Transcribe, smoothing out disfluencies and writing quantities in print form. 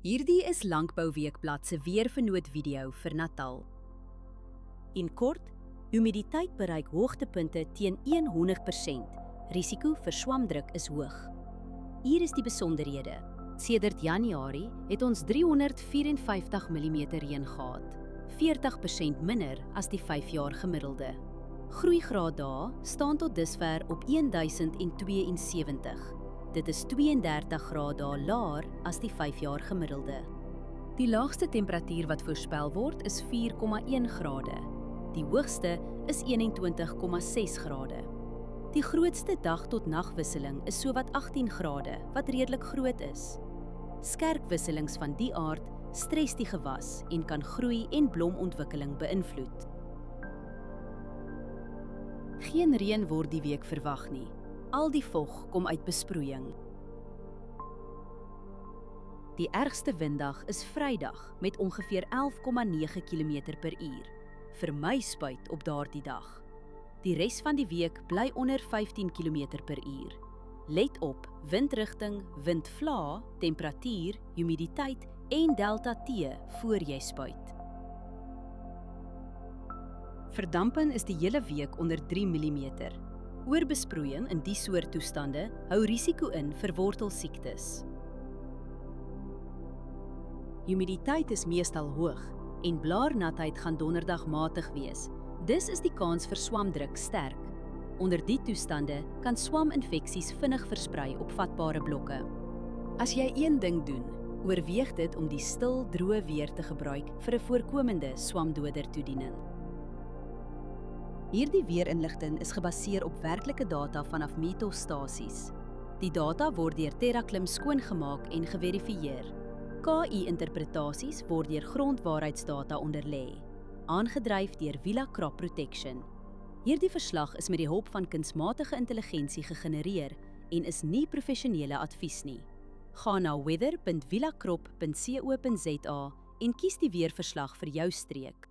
Hierdie is Landbouweekblad se weervernoot video vir Natal. In kort, humiditeit bereik hoogtepunte teen 100%. Risiko vir swamdruk is hoog. Hier is die besonderhede. Sedert Januarie het ons 354 mm reën gehad, 40% minder as die 5-jaar gemiddelde. Groeigraad dae staan tot dusver op 1072. Dit is 32 grade laer as die 5-jaar gemiddelde. Die laagste temperatuur wat voorspel word is 4,1 grade. Die hoogste is 21,6 grade. Die grootste dag tot nagwisseling is sowat 18 grade, wat redelik groot is. Skerp wisselings van die aard stres die gewas en kan groei en blomontwikkeling beïnvloed. Geen reën word die week verwag nie. Al die vog kom uit besproeiing. Die ergste winddag is Vrydag met ongeveer 11,9 km/h. Vermy spuit op daardie dag. Die res van die week bly onder 15 km/h. Let op windrigting, windvlae, temperatuur, humiditeit en delta T voor jy spuit. Verdampen is die hele week onder 3 mm. Oorbesproeiing in die soort toestande hou risiko in vir wortelsiektes. Humiditeit is meestal hoog en blaarnatheid gaan donderdag matig wees. Dis is die kans vir swamdruk sterk. Onder die toestande kan swaminfeksies vinnig versprei op vatbare blokke. As jy een ding doen, oorweeg dit om die stil, droë weer te gebruik vir 'n voorkomende swamdoder toediening. Hierdie weerinligting is gebaseer op werklike data vanaf meetstasies. Die data word deur TerraClim skoongemaak en geverifieer. KI-interpretasies word deur grondwaarheidsdata onderlê, aangedryf deur Villa Crop Protection. Hierdie verslag is met die hulp van kunsmatige intelligensie gegenereer en is nie professionele advies nie. Gaan na weather.villacrop.co.za en kies die weerverslag vir jou streek.